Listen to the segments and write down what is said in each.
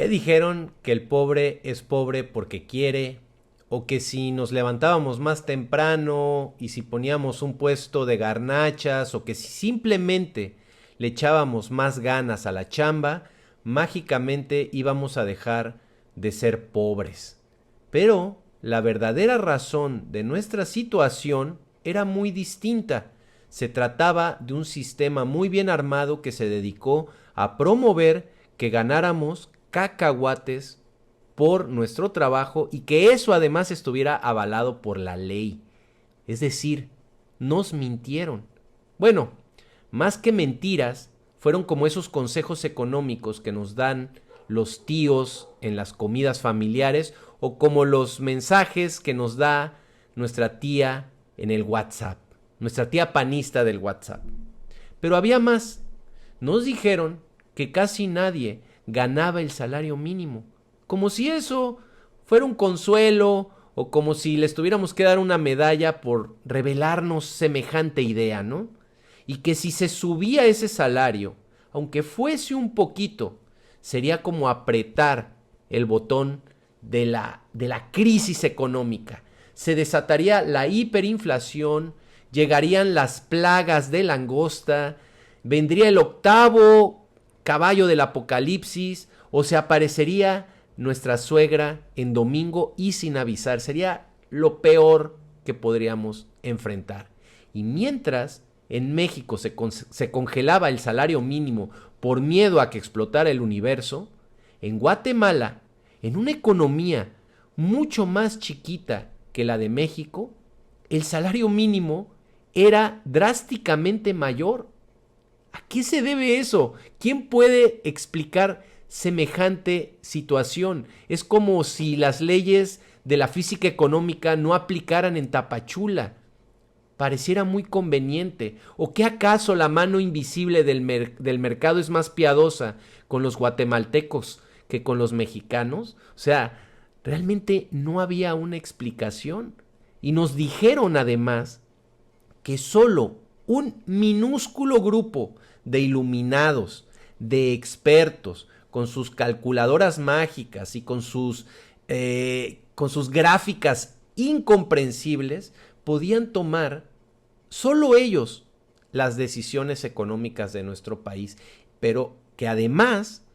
¿Qué dijeron? Que el pobre es pobre porque quiere, o que si nos levantábamos más temprano y si poníamos un puesto de garnachas, o que si simplemente le echábamos más ganas a la chamba, mágicamente íbamos a dejar de ser pobres. Pero la verdadera razón de nuestra situación era muy distinta. Se trataba de un sistema muy bien armado que se dedicó a promover que ganáramos cacahuates por nuestro trabajo y que eso además estuviera avalado por la ley. Es decir, nos mintieron. Bueno, más que mentiras, fueron como esos consejos económicos que nos dan los tíos en las comidas familiares o como los mensajes que nos da nuestra tía en el WhatsApp, nuestra tía panista del WhatsApp. Pero había más. Nos dijeron que casi nadie ganaba el salario mínimo, como si eso fuera un consuelo o como si les tuviéramos que dar una medalla por revelarnos semejante idea, ¿no? Y que si se subía ese salario, aunque fuese un poquito, sería como apretar el botón de la crisis económica. Se desataría la hiperinflación, llegarían las plagas de langosta, vendría el octavo caballo del apocalipsis o se aparecería nuestra suegra en domingo y sin avisar. Sería lo peor que podríamos enfrentar. Y mientras en México se congelaba el salario mínimo por miedo a que explotara el universo, en Guatemala, en una economía mucho más chiquita que la de México, el salario mínimo era drásticamente mayor. ¿A qué se debe eso? ¿Quién puede explicar semejante situación? Es como si las leyes de la física económica no aplicaran en Tapachula. Pareciera muy conveniente. ¿O qué acaso la mano invisible del mercado es más piadosa con los guatemaltecos que con los mexicanos? O sea, realmente no había una explicación. Y nos dijeron además que solo un minúsculo grupo de iluminados, de expertos, con sus calculadoras mágicas y con sus gráficas incomprensibles, podían tomar solo ellos las decisiones económicas de nuestro país, pero que además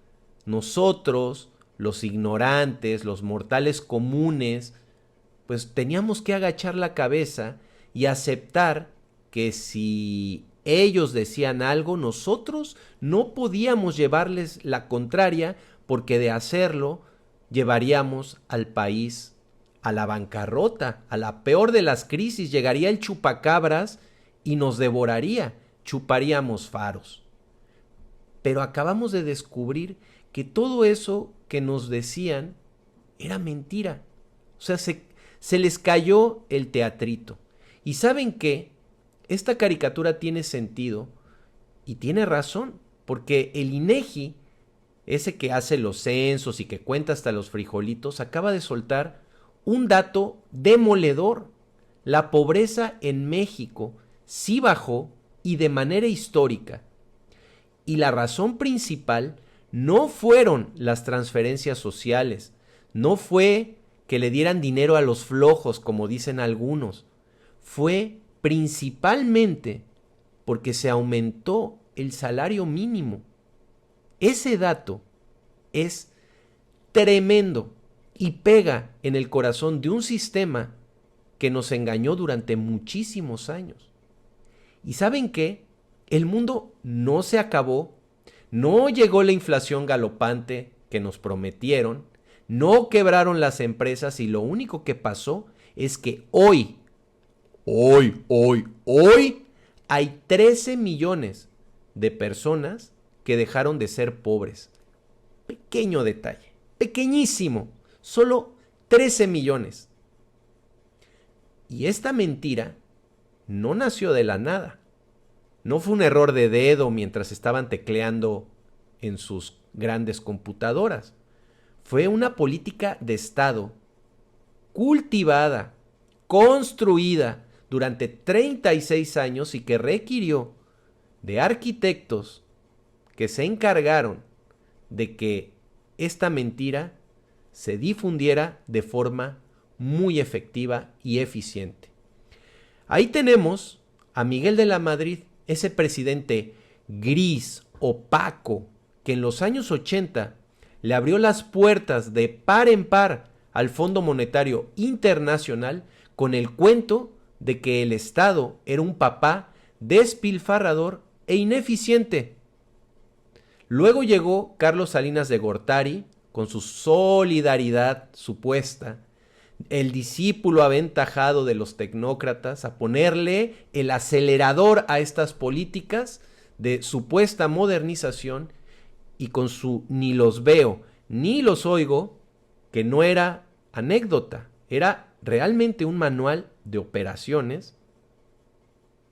nosotros, los ignorantes, los mortales comunes, pues teníamos que agachar la cabeza y aceptar que si ellos decían algo, nosotros no podíamos llevarles la contraria porque de hacerlo llevaríamos al país a la bancarrota, a la peor de las crisis, llegaría el chupacabras y nos devoraría, chuparíamos faros. Pero acabamos de descubrir que todo eso que nos decían era mentira. O sea, se les cayó el teatrito. ¿Y saben qué? Esta caricatura tiene sentido y tiene razón, porque el INEGI, ese que hace los censos y que cuenta hasta los frijolitos, acaba de soltar un dato demoledor. La pobreza en México sí bajó y de manera histórica. Y la razón principal no fueron las transferencias sociales, no fue que le dieran dinero a los flojos, como dicen algunos, fue principalmente porque se aumentó el salario mínimo. Ese dato es tremendo y pega en el corazón de un sistema que nos engañó durante muchísimos años. ¿Y saben qué? El mundo no se acabó, no llegó la inflación galopante que nos prometieron, no quebraron las empresas y lo único que pasó es que hoy hay 13 millones de personas que dejaron de ser pobres. Pequeño detalle, pequeñísimo, solo 13 millones. Y esta mentira no nació de la nada. No fue un error de dedo mientras estaban tecleando en sus grandes computadoras. Fue una política de Estado cultivada, construida durante 36 años y que requirió de arquitectos que se encargaron de que esta mentira se difundiera de forma muy efectiva y eficiente. Ahí tenemos a Miguel de la Madrid, ese presidente gris, opaco, que en los años 80 le abrió las puertas de par en par al Fondo Monetario Internacional con el cuento de que el Estado era un papá despilfarrador e ineficiente. Luego llegó Carlos Salinas de Gortari con su solidaridad supuesta, el discípulo aventajado de los tecnócratas, a ponerle el acelerador a estas políticas de supuesta modernización, y con su ni los veo ni los oigo, que no era anécdota, era realmente un manual de operaciones,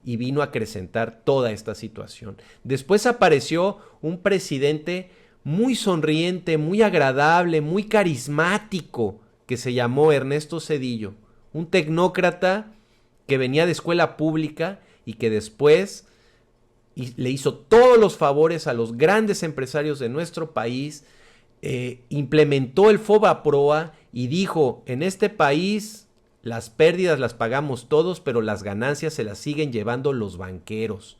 y vino a acrecentar toda esta situación. Después apareció un presidente muy sonriente, muy agradable, muy carismático, que se llamó Ernesto Zedillo, un tecnócrata que venía de escuela pública y que después le hizo todos los favores a los grandes empresarios de nuestro país, implementó el FOBAPROA y dijo: en este país las pérdidas las pagamos todos, pero las ganancias se las siguen llevando los banqueros.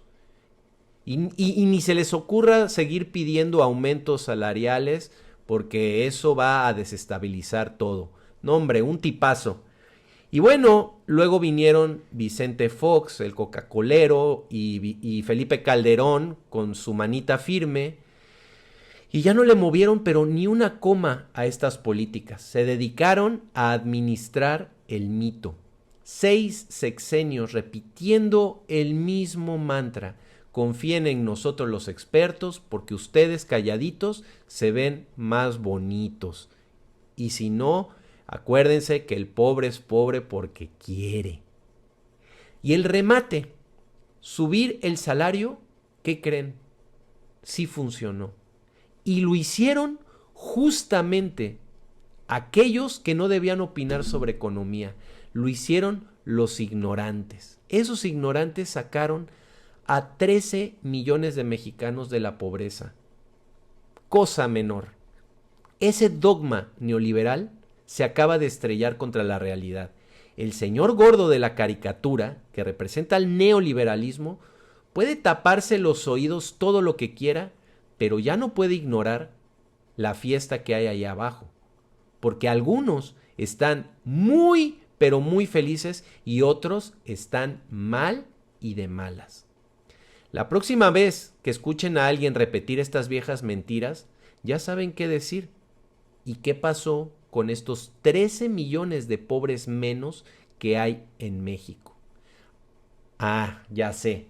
Y ni se les ocurra seguir pidiendo aumentos salariales, porque eso va a desestabilizar todo. No, hombre, un tipazo. Y bueno, luego vinieron Vicente Fox, el Coca-Colero, y Felipe Calderón con su manita firme, y ya no le movieron pero ni una coma a estas políticas. Se dedicaron a administrar el mito. 6 sexenios repitiendo el mismo mantra: confíen en nosotros los expertos, porque ustedes calladitos se ven más bonitos. Y si no, acuérdense que el pobre es pobre porque quiere. Y el remate, subir el salario, ¿qué creen? Sí funcionó. Y lo hicieron justamente aquellos que no debían opinar sobre economía. Lo hicieron los ignorantes. Esos ignorantes sacaron a 13 millones de mexicanos de la pobreza. Cosa menor. Ese dogma neoliberal se acaba de estrellar contra la realidad. El señor gordo de la caricatura, que representa el neoliberalismo, puede taparse los oídos todo lo que quiera, pero ya no puede ignorar la fiesta que hay allá abajo. Porque algunos están muy, pero muy felices, y otros están mal y de malas. La próxima vez que escuchen a alguien repetir estas viejas mentiras, ya saben qué decir. ¿Y qué pasó con estos 13 millones de pobres menos que hay en México? Ah, ya sé,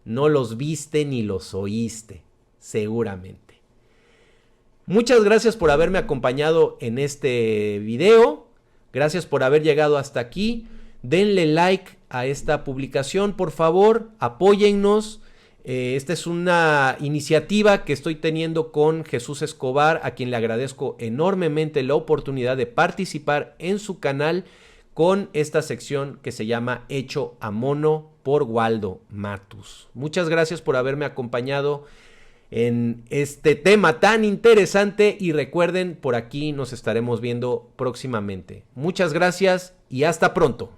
no los viste ni los oíste, seguramente. Muchas gracias por haberme acompañado en este video. Gracias por haber llegado hasta aquí. Denle like a esta publicación, por favor, apóyennos. Esta es una iniciativa que estoy teniendo con Jesús Escobar, a quien le agradezco enormemente la oportunidad de participar en su canal con esta sección que se llama Hecho a Mono por Waldo Matus. Muchas gracias por haberme acompañado en este tema tan interesante, y recuerden, por aquí nos estaremos viendo próximamente. Muchas gracias y hasta pronto.